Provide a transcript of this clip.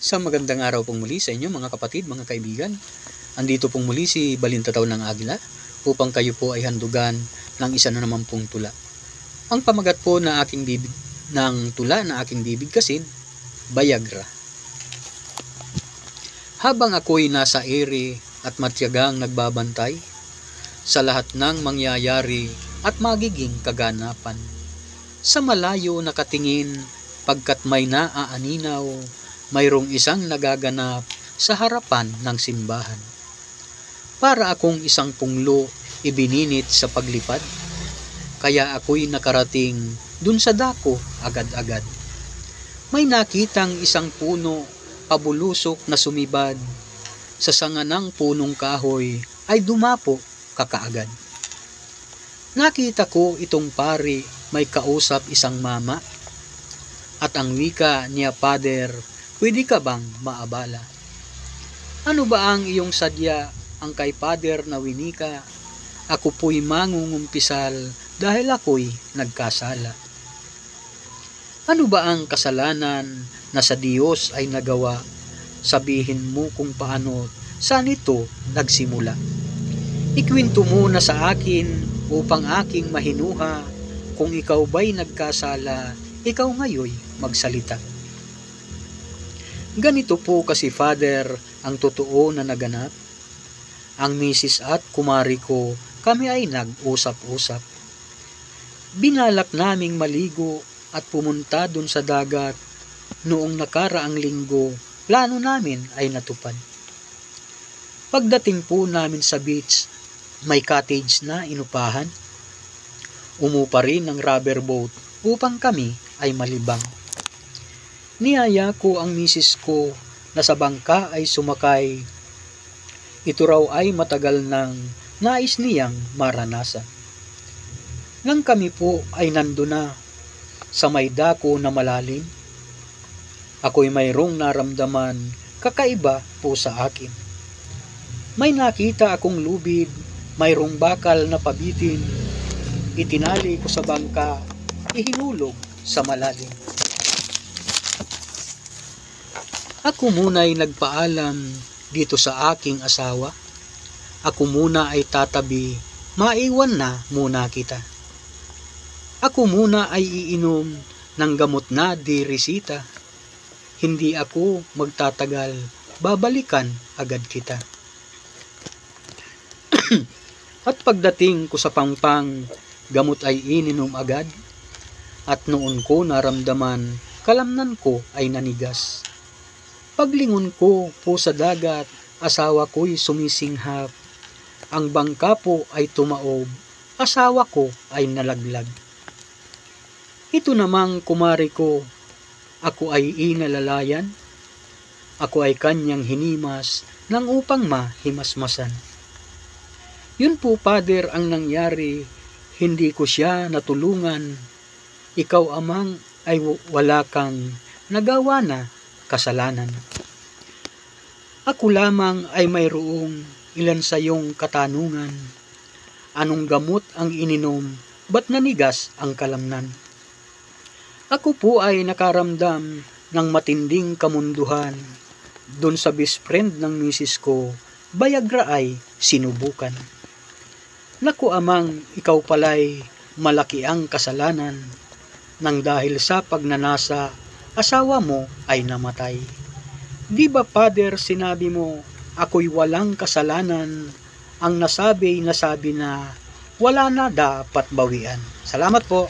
Sa magandang araw pong muli sa inyo mga kapatid, mga kaibigan. Andito pong muli si Balintataw ng Agila upang kayo po ay handugan ng isa na naman pong tula. Ang pamagat po ng tula na aking bibigkasin, Viagra. Habang ako'y nasa ere at matyagang nagbabantay sa lahat ng mangyayari at magiging kaganapan, sa malayo nakatingin pagkat may naaaninaw, mayroong isang nagaganap sa harapan ng simbahan. Para akong isang punglo ibininit sa paglipad, kaya ako'y nakarating dun sa dako agad-agad. May nakitang isang puno pabulusok na sumibad, sa sanga ng punong kahoy ay dumapo kakaagad. Nakita ko itong pari may kausap isang mama, at ang wika niya, Pader, pwede ka bang maabala? Ano ba ang iyong sadya? Ang kay Pader na winika, ako po'y mangungumpisal dahil ako'y nagkasala. Ano ba ang kasalanan na sa Diyos ay nagawa? Sabihin mo kung paano, saan ito nagsimula? Ikwento mo na sa akin upang aking mahinuha, kung ikaw ba'y nagkasala, ikaw ngayoy magsalita. Ganito po kasi, Father, ang totoo na naganap. Ang misis at kumari ko, kami ay nag-usap-usap. Binalak naming maligo at pumunta dun sa dagat. Noong nakaraang linggo, plano namin ay natupad. Pagdating po namin sa beach, may cottage na inupahan. Umupa rin ng rubber boat upang kami ay malibang. Niyaya ko ang misis ko na sa bangka ay sumakay. Ito raw ay matagal nang nais niyang maranasan. Nang kami po ay nando na sa may dako na malalim, ako'y mayroong naramdaman kakaiba po sa akin. May nakita akong lubid, mayroong bakal na pabitin. Itinali ko sa bangka, ihinulog sa malalim. Ako muna'y nagpaalam dito sa aking asawa. Ako muna ay tatabi, maiwan na muna kita. Ako muna ay iinom ng gamot na di resita. Hindi ako magtatagal, babalikan agad kita. At pagdating ko sa Pangpang, gamot ay ininom agad. At noon ko naramdaman, kalamnan ko ay nanigas. Paglingon ko po sa dagat, asawa ko'y sumisinghap. Ang bangka po ay tumaob, asawa ko ay nalaglag. Ito namang kumari ko, ako ay inalalayan. Ako ay kanyang hinimas nang upang mahimasmasan. Yun po, Pader, ang nangyari, hindi ko siya natulungan. Ikaw amang ay wala kang nagawa na kasalanan. Ako lamang ay mayroong ilan sa iyong katanungan. Anong gamot ang ininom? Ba't nanigas ang kalamnan? Ako po ay nakaramdam ng matinding kamunduhan. Doon sa best friend ng misis ko, Viagra ay sinubukan. Naku amang, ikaw pala'y malaki ang kasalanan nang dahil sa pagnanasa, asawa mo ay namatay. Di ba, Pader, sinabi mo, ako'y walang kasalanan? Ang nasabi na wala na dapat bawian. Salamat po.